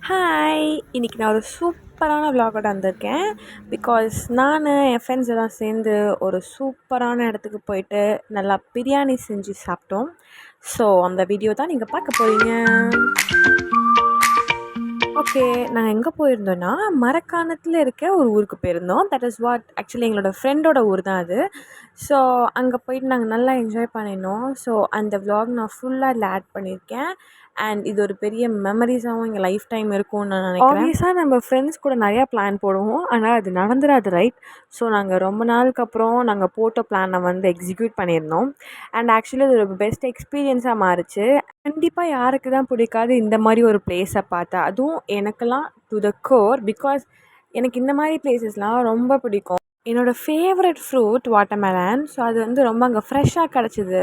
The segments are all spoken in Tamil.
ஹாய், இன்றைக்கி நான் ஒரு சூப்பரான விலாகோட வந்திருக்கேன். பிகாஸ் நான் என் ஃப்ரெண்ட்ஸ் எல்லாம் சேர்ந்து ஒரு சூப்பரான இடத்துக்கு போயிட்டு நல்லா பிரியாணி செஞ்சு சாப்பிட்டோம். ஸோ அந்த வீடியோ தான் நீங்கள் பார்க்க போகிறீங்க. ஓகே, நாங்கள் எங்கே போயிருந்தோன்னா மரக்காணத்தில் இருக்க ஒரு ஊருக்கு போயிருந்தோம். தட் இஸ் வாட் ஆக்சுவலி எங்களோட ஃப்ரெண்டோட ஊர் தான் அது. ஸோ அங்கே போயிட்டு நாங்கள் நல்லா என்ஜாய் பண்ணியிருந்தோம். ஸோ அந்த விலாக் நான் ஃபுல்லாக அதில் ஆட் பண்ணியிருக்கேன். அண்ட் இது ஒரு பெரிய மெமரிஸாகவும் எங்கள் லைஃப் டைம் இருக்கும்னு நான் நினைக்கிறேன். ஆப்வியஸாக நம்ம ஃப்ரெண்ட்ஸ் கூட நிறையா பிளான் போடுவோம், ஆனால் அது நடந்துடாது, ரைட்? ஸோ நாங்கள் ரொம்ப நாளுக்கு அப்புறம் நாங்கள் போட்ட பிளானை வந்து எக்ஸிக்யூட் பண்ணியிருந்தோம். அண்ட் ஆக்சுவலி அது ஒரு பெஸ்ட் எக்ஸ்பீரியன்ஸாக மாறிச்சு. கண்டிப்பாக யாருக்கு தான் பிடிக்காது இந்த மாதிரி ஒரு பிளேஸை பார்த்தா? அதுவும் எனக்கெல்லாம் டு த கோர். பிகாஸ் எனக்கு இந்த மாதிரி பிளேசஸ்லாம் ரொம்ப பிடிக்கும். என்னோடய ஃபேவரட் ஃப்ரூட் வாட்டர்மெலன். ஸோ அது வந்து ரொம்ப அங்கே ஃப்ரெஷ்ஷாக கிடச்சிது.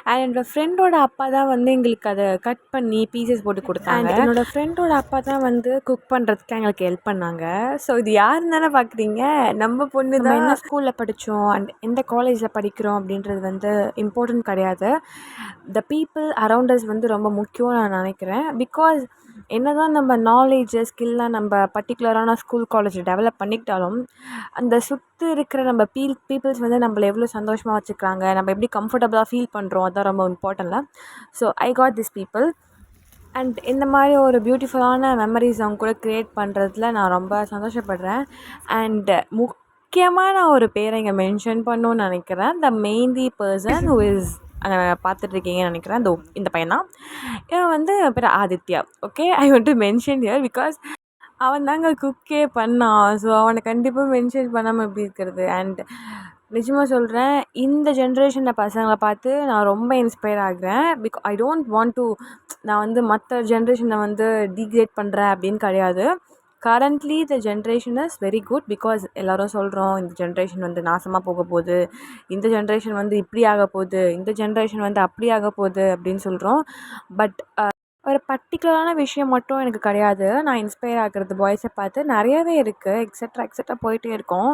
அண்ட் என்னோடய ஃப்ரெண்டோட அப்பா தான் வந்து எங்களுக்கு அதை கட் பண்ணி பீசஸ் போட்டு கொடுத்தாங்க. அண்ட் என்னோடய ஃப்ரெண்டோட அப்பா தான் வந்து குக் பண்ணுறதுக்கு எங்களுக்கு ஹெல்ப் பண்ணாங்க. ஸோ இது யாருன்னு தானே பார்க்குறீங்க, நம்ம பொண்ணு தான். என்ன ஸ்கூலில் படித்தோம் அண்ட் எந்த காலேஜில் படிக்கிறோம் அப்படின்றது வந்து இம்பார்ட்டன்ட் கிடையாது. த பீப்புள் அரவுண்ட் அஸ் வந்து ரொம்ப முக்கியம்னு நான் நினைக்கிறேன். பிகாஸ் என்ன தான் நம்ம நாலேஜு ஸ்கில்லாம் நம்ம பர்டிகுலரான ஸ்கூல் காலேஜ் டெவலப் பண்ணிக்கிட்டாலும் அந்த சுற்றி இருக்கிற நம்ம பீப்புள்ஸ் வந்து நம்மளை எவ்வளோ சந்தோஷமாக வச்சுக்கிறாங்க, நம்ம எப்படி கம்ஃபர்டபுளாக ஃபீல் பண்ணுறோம், அதுதான் ரொம்ப இம்பார்ட்டன்ட்ல. So I got this people. And இந்த மாதிரி ஒரு பியூட்டிஃபுல்லான மெமரிஸ் அவங்க கூட க்ரியேட் பண்ணுறதுல நான் ரொம்ப சந்தோஷப்படுறேன். அண்ட் முக்கியமாக நான் ஒரு பேரை இங்கே மென்ஷன் பண்ணணுன்னு நினைக்கிறேன். த மெயின்லி பர்சன் ஹூ இஸ் அங்கே பார்த்துட்ருக்கீங்கன்னு நினைக்கிறேன். இந்த பையன் தான். இவன் வந்து பேர் Aditya. Okay, I want to mention here because அவன் தாங்க குக்கே பண்ணான். ஸோ அவனை கண்டிப்பாக மென்ஷன் பண்ணாமல் எப்படி இருக்கிறது? அண்ட் நிஜமாக சொல்கிறேன், இந்த ஜென்ரேஷனில் பசங்களை பார்த்து நான் ரொம்ப இன்ஸ்பயர் ஆகிறேன். ஐ டோன்ட் வாண்ட் டு நான் வந்து மற்ற ஜென்ரேஷனை வந்து டீக்ரேட் பண்ணுறேன் அப்படின்னு கிடையாது. Currently the generation is very good. Because எல்லோரும் சொல்கிறோம் இந்த ஜென்ரேஷன் வந்து நாசமாக போக போகுது, இந்த ஜென்ரேஷன் வந்து இப்படி ஆக போகுது, இந்த ஜென்ரேஷன் வந்து அப்படி ஆக போகுது அப்படின்னு சொல்கிறோம். பட் ஒரு பர்டிகுலரான விஷயம் மட்டும் எனக்கு கிடையாது. நான் இன்ஸ்பயர் ஆகிறது பாய்ஸை பார்த்து நிறையாவே இருக்குது. எக்ஸெட்ரா போயிட்டே இருக்கோம்.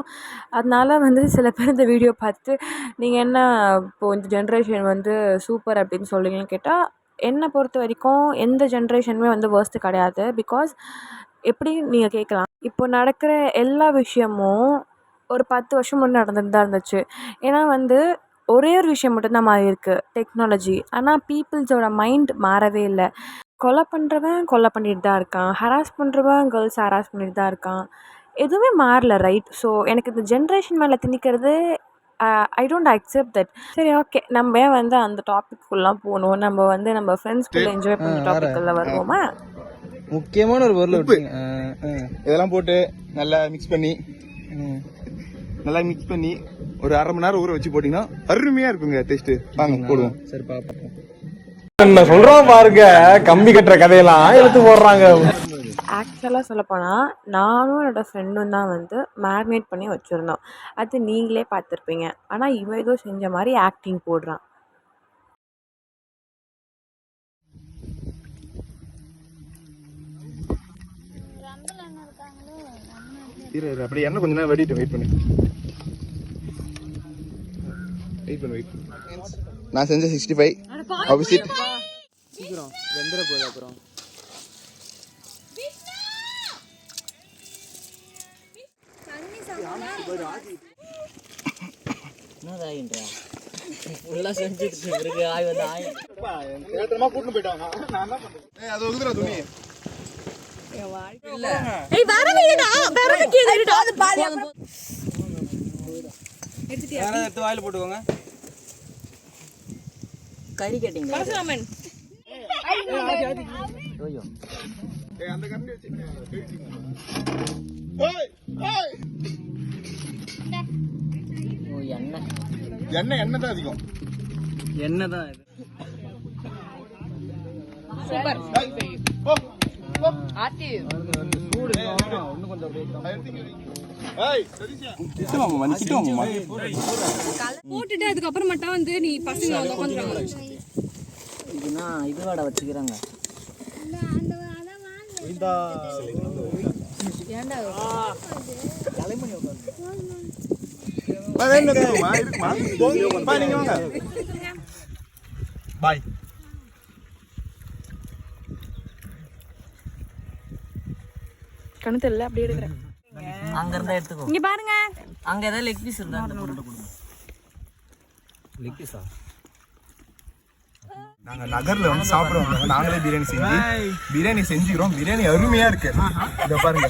அதனால வந்து சில பேர் இந்த வீடியோ பார்த்து நீங்கள் என்ன இப்போது இந்த ஜென்ரேஷன் வந்து சூப்பர் அப்படின்னு சொல்கிறீங்கன்னு கேட்டால், என்னை பொறுத்த வரைக்கும் எந்த ஜென்ரேஷனுமே வந்து வேர்ஸ்ட்டு கிடையாது. பிகாஸ் எப்படி நீங்கள் கேட்கலாம், இப்போ நடக்கிற எல்லா விஷயமும் ஒரு 10 வருஷம் முன்னாடி நடந்துட்டு தான் இருந்துச்சு. ஏன்னா வந்து ஒரே ஒரு விஷயம் மட்டும்தான் மாறி இருக்குது, டெக்னாலஜி. ஆனால் பீப்புள்ஸோட மைண்ட் மாறவே இல்லை. கொலை பண்ணுறவன் கொலை பண்ணிட்டு தான் இருக்கான், ஹராஸ் பண்ணுறவன் கேர்ள்ஸ் ஹராஸ் பண்ணிட்டு தான் இருக்கான். எதுவுமே மாறல, ரைட்? ஸோ எனக்கு இந்த ஜென்ரேஷன் மேலே திணிக்கிறது ஐ டோன்ட் அக்செப்ட் தட். சரி, ஓகே, நம்ம ஏன் வந்து அந்த டாபிக்குள்ளலாம் போகணும்? நம்ம வந்து நம்ம ஃப்ரெண்ட்ஸ்குள்ளே என்ஜாய் பண்ண டாபிக்குள்ளே வருவோமா? முக்கியமான ஒரு பொருள் உப்பு இதெல்லாம் போட்டு நல்லா மிக்ஸ் பண்ணி ஒரு அரை மணி நேரம் ஊற வச்சு போட்டீங்கன்னா அருமையா இருக்குங்க டேஸ்ட். வாங்க போடுவோம். சரி பாப்போம். என்ன சொல்றோம் பாருங்க, கம்பி கட்டுற கதையெல்லாம் எடுத்து போடுறாங்க. ஆக்சுவலாக சொல்லப்போனால் நானும் என்னோடய ஃப்ரெண்டும் தான் வந்து மேரினேட் பண்ணி வச்சுருந்தோம். அது நீங்களே பார்த்துருப்பீங்க. ஆனால் இவன் ஏதோ செஞ்ச மாதிரி ஆக்டிங் போடுறான். அப்படி என்ன கொஞ்ச நேரம் வெயிட் பண்ணு. நான் செஞ்ச 65 ஆப்போசிட் சீக்கிரம் வெந்தர போகுது. அப்புறம் என்னதாயின்றா ஃபுல்லா செஞ்சிட்டு இருக்கு. ஆய் வந்து ஆய் ஏத்தமா கூட்டி போய்ட்டாங்க. நான் என்ன பண்றது? அது ஒதுக்குற துணி. ஏய் வரவேடா, வரவே கீழேடா. அது பாதி எடுத்துட்டியா? வேற எடுத்து வாயில போட்டுக்கோங்க. கறி கட்டிங்க பரசுராமன். ஐயோ ஏய் அந்த கம்பி வச்சிங்க. ஓய் ஓய். ஓ எண்ணெய் தான் அதிகம். எண்ணெய் தான் இது. சூப்பர். ஓ ஓ ஆத்தி சூடு இன்னும் கொஞ்சம் அப்படியே. ஏய் சரியா கிட்ட வாங்க போட்டுட்டு அதுக்கு அப்புறம் மட்டும் வந்து நீ பசங்க வந்து உட்கார்ந்துறாங்க. இதுனா இது வாட வச்சிக்கறாங்க. இந்த ஏன்டா தலைமணி உட்கார்ந்து இருக்குமா பாய் நீங்க வாங்க. பாய். கண்ணு தெரியல அப்படியே எடுக்கிறேன். அங்க இருந்தா எடுத்துக்கோ. இங்க பாருங்க, அங்க ஏதாவது லெக் பீஸ் இருந்தா அந்த பொருளை கொடுங்க. லெக் பீஸா? நாங்க நகர்ல வந்து சாப்பிடுவோம், நாங்களே பிரியாணி செஞ்சுக்கிறோம். பிரியாணி அருமையா இருக்கு. இத பாருங்க,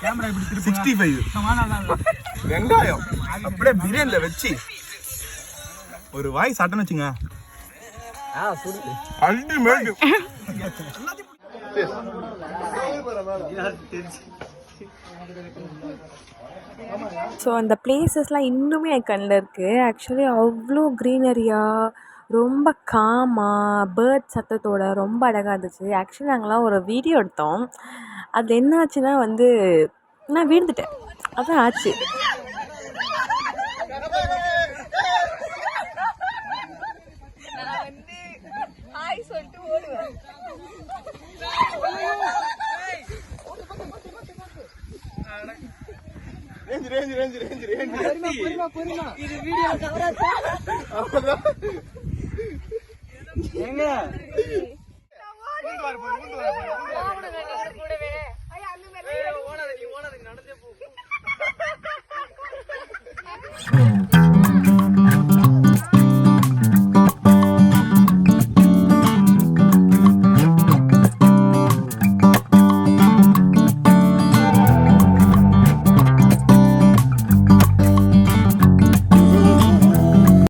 65 வெங்காயம் அப்படியே பிரியாணில வச்சு ஒரு வாய் சாப்பிட்டேன்னு வச்சுங்க, அல்டிமேட். ஸோ அந்த பிளேசஸ்லாம் இன்னுமே என் கண்ணில் இருக்குது. ஆக்சுவலி அவ்வளோ க்ரீனரியாக, ரொம்ப காமாக, பேர்ட் சத்தத்தோட ரொம்ப அழகாக இருந்துச்சு. ஆக்சுவலி நாங்கள்லாம் ஒரு வீடியோ எடுத்தோம். அது என்ன ஆச்சுன்னா வந்து நான் விழுந்துட்டேன், அதான் ஆச்சு. ஏங்க